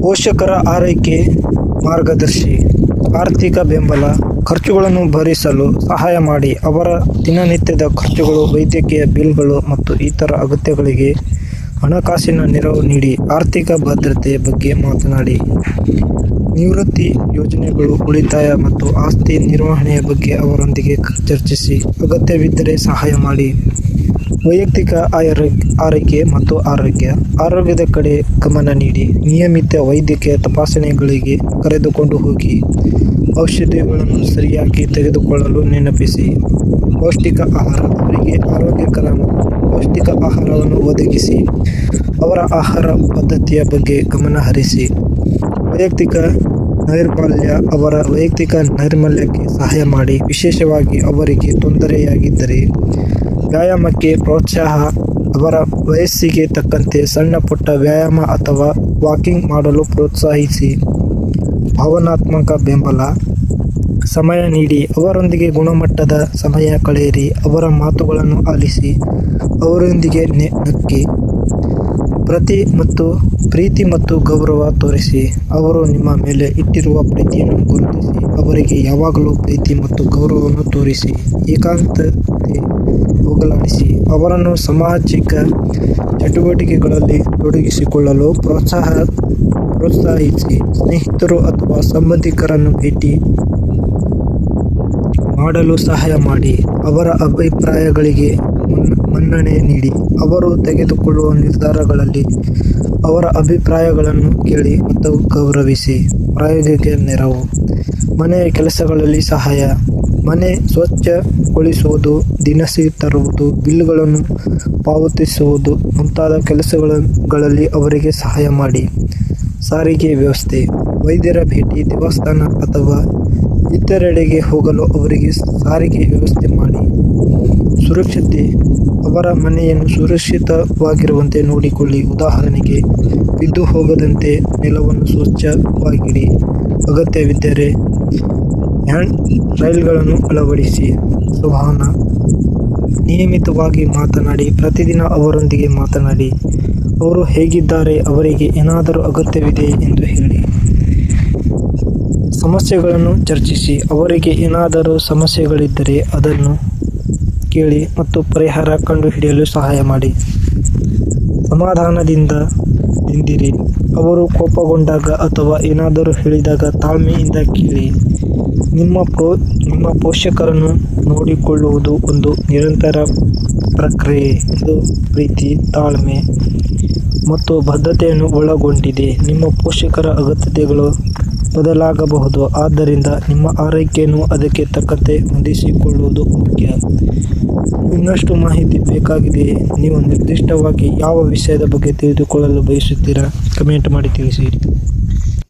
ಪೋಷಕರ ಆರೈಕೆ ಮಾರ್ಗದರ್ಶಿ, ಆರ್ಥಿಕ ಬೆಂಬಲ, ಖರ್ಚುಗಳನ್ನು ಭರಿಸಲು ಸಹಾಯ ಮಾಡಿ, ಅವರ ದಿನನಿತ್ಯದ ಖರ್ಚುಗಳು, ವೈದ್ಯಕೀಯ ಬಿಲ್ಗಳು ಮತ್ತು ಇತರ ಅಗತ್ಯಗಳಿಗೆ ಹಣಕಾಸಿನ ನೆರವು ನೀಡಿ. ಆರ್ಥಿಕ ಭದ್ರತೆ ಬಗ್ಗೆ ಮಾತನಾಡಿ. ನಿವೃತ್ತಿ ಯೋಜನೆಗಳು, ಉಳಿತಾಯ ಮತ್ತು ಆಸ್ತಿ ನಿರ್ವಹಣೆಯ ಬಗ್ಗೆ ಅವರೊಂದಿಗೆ ಚರ್ಚಿಸಿ. ಅಗತ್ಯವಿದ್ದರೆ ಸಹಾಯ ಮಾಡಿ. ವೈಯಕ್ತಿಕ ಆರೈಕೆ ಮತ್ತು ಆರೋಗ್ಯದ ಕಡೆ ಗಮನ ನೀಡಿ. ನಿಯಮಿತ ವೈದ್ಯಕೀಯ ತಪಾಸಣೆಗಳಿಗೆ ಕರೆದುಕೊಂಡು ಹೋಗಿ. ಔಷಧಿಗಳನ್ನು ಸರಿಯಾಗಿ ತೆಗೆದುಕೊಳ್ಳಲು ನೆನಪಿಸಿ. ಪೌಷ್ಟಿಕ ಆಹಾರ, ಅವರಿಗೆ ಆರೋಗ್ಯಕರ ಮತ್ತು ಪೌಷ್ಟಿಕ ಆಹಾರವನ್ನು ಒದಗಿಸಿ. ಅವರ ಆಹಾರ ಪದ್ಧತಿಯ ಬಗ್ಗೆ ಗಮನ ಹರಿಸಿ. ವೈಯಕ್ತಿಕ ನೈರ್ಮಲ್ಯ, ಅವರ ವೈಯಕ್ತಿಕ ನೈರ್ಮಲ್ಯಕ್ಕೆ ಸಹಾಯ ಮಾಡಿ, ವಿಶೇಷವಾಗಿ ಅವರಿಗೆ ತೊಂದರೆಯಾಗಿದ್ದರೆ. ವ್ಯಾಯಾಮಕ್ಕೆ ಪ್ರೋತ್ಸಾಹ, ಅವರ ವಯಸ್ಸಿಗೆ ತಕ್ಕಂತೆ ಸಣ್ಣ ಪುಟ್ಟ ವ್ಯಾಯಾಮ ಅಥವಾ ವಾಕಿಂಗ್ ಮಾಡಲು ಪ್ರೋತ್ಸಾಹಿಸಿ. ಭಾವನಾತ್ಮಕ ಬೆಂಬಲ, ಸಮಯ ನೀಡಿ, ಅವರೊಂದಿಗೆ ಗುಣಮಟ್ಟದ ಸಮಯ ಕಳೆಯಿರಿ. ಅವರ ಮಾತುಗಳನ್ನು ಆಲಿಸಿ, ಅವರೊಂದಿಗೆ ನಕ್ಕಿ. ಪ್ರೀತಿ ಮತ್ತು ಗೌರವ ತೋರಿಸಿ, ಅವರು ನಿಮ್ಮ ಮೇಲೆ ಇಟ್ಟಿರುವ ಪ್ರೀತಿಯನ್ನು ಗುರುತಿಸಿ. ಅವರಿಗೆ ಯಾವಾಗಲೂ ಪ್ರೀತಿ ಮತ್ತು ಗೌರವವನ್ನು ತೋರಿಸಿ. ಏಕಾಂತತೆ ಹೋಗಲಾಡಿಸಿ, ಅವರನ್ನು ಸಾಮಾಜಿಕ ಚಟುವಟಿಕೆಗಳಲ್ಲಿ ತೊಡಗಿಸಿಕೊಳ್ಳಲು ಪ್ರೋತ್ಸಾಹಿಸಿ. ಸ್ನೇಹಿತರು ಅಥವಾ ಸಂಬಂಧಿಕರನ್ನು ಭೇಟಿ ಮಾಡಲು ಸಹಾಯ ಮಾಡಿ. ಅವರ ಅಭಿಪ್ರಾಯಗಳಿಗೆ ಮನ್ನಣೆ ನೀಡಿ. ಅವರು ತೆಗೆದುಕೊಳ್ಳುವ ನಿರ್ಧಾರಗಳಲ್ಲಿ ಅವರ ಅಭಿಪ್ರಾಯಗಳನ್ನು ಕೇಳಿ ಮತ್ತು ಗೌರವಿಸಿ. ಪ್ರಾಯೋಗಿಕ ನೆರವು, ಮನೆಯ ಕೆಲಸಗಳಲ್ಲಿ ಸಹಾಯ, ಮನೆ ಸ್ವಚ್ಛಗೊಳಿಸುವುದು, ದಿನಸಿ ತರುವುದು, ಬಿಲ್ಗಳನ್ನು ಪಾವತಿಸುವುದು ಮುಂತಾದ ಕೆಲಸಗಳಲ್ಲಿ ಅವರಿಗೆ ಸಹಾಯ ಮಾಡಿ. ಸಾರಿಗೆ ವ್ಯವಸ್ಥೆ, ವೈದ್ಯರ ಭೇಟಿ, ದೇವಸ್ಥಾನ ಅಥವಾ ಇತರೆಡೆಗೆ ಹೋಗಲು ಅವರಿಗೆ ಸಾರಿಗೆ ವ್ಯವಸ್ಥೆ ಮಾಡಿ. ಸುರಕ್ಷತೆ, ಅವರ ಮನೆಯನ್ನು ಸುರಕ್ಷಿತವಾಗಿರುವಂತೆ ನೋಡಿಕೊಳ್ಳಿ. ಉದಾಹರಣೆಗೆ, ಬಿದ್ದು ಹೋಗದಂತೆ ನೆಲವನ್ನು ಸ್ವಚ್ಛವಾಗಿಡಿ. ಅಗತ್ಯವಿದ್ದರೆ ಹ್ಯಾಂಡ್ ರೈಲ್ಗಳನ್ನು ಅಳವಡಿಸಿ. ಸಂವಹನ, ನಿಯಮಿತವಾಗಿ ಮಾತನಾಡಿ. ಪ್ರತಿದಿನ ಅವರೊಂದಿಗೆ ಮಾತನಾಡಿ. ಅವರು ಹೇಗಿದ್ದಾರೆ, ಅವರಿಗೆ ಏನಾದರೂ ಅಗತ್ಯವಿದೆ ಎಂದು ಹೇಳಿ. ಸಮಸ್ಯೆಗಳನ್ನು ಚರ್ಚಿಸಿ, ಅವರಿಗೆ ಏನಾದರೂ ಸಮಸ್ಯೆಗಳಿದ್ದರೆ ಅದನ್ನು ಕೇಳಿ ಮತ್ತು ಪರಿಹಾರ ಕಂಡುಹಿಡಿಯಲು ಸಹಾಯ ಮಾಡಿ. ಸಮಾಧಾನದಿಂದಿರಿ, ಅವರು ಕೋಪಗೊಂಡಾಗ ಅಥವಾ ಏನಾದರೂ ಹೇಳಿದಾಗ ತಾಳ್ಮೆಯಿಂದ ಕೇಳಿ. ನಿಮ್ಮ ಪೋಷಕರನ್ನು ನೋಡಿಕೊಳ್ಳುವುದು ಒಂದು ನಿರಂತರ ಪ್ರಕ್ರಿಯೆ. ಇದು ಪ್ರೀತಿ, ತಾಳ್ಮೆ ಮತ್ತು ಬದ್ಧತೆಯನ್ನು ಒಳಗೊಂಡಿದೆ. ನಿಮ್ಮ ಪೋಷಕರ ಅಗತ್ಯತೆಗಳು ಬದಲಾಗಬಹುದು, ಆದ್ದರಿಂದ ನಿಮ್ಮ ಆರೈಕೆಯನ್ನು ಅದಕ್ಕೆ ತಕ್ಕಂತೆ ಹೊಂದಿಸಿಕೊಳ್ಳುವುದು ಮುಖ್ಯ. ಇನ್ನಷ್ಟು ಮಾಹಿತಿ ಬೇಕಾಗಿದೆಯೇ? ನೀವು ನಿರ್ದಿಷ್ಟವಾಗಿ ಯಾವ ವಿಷಯದ ಬಗ್ಗೆ ತಿಳಿದುಕೊಳ್ಳಲು ಬಯಸುತ್ತೀರಾ? ಕಮೆಂಟ್ ಮಾಡಿ ತಿಳಿಸಿ.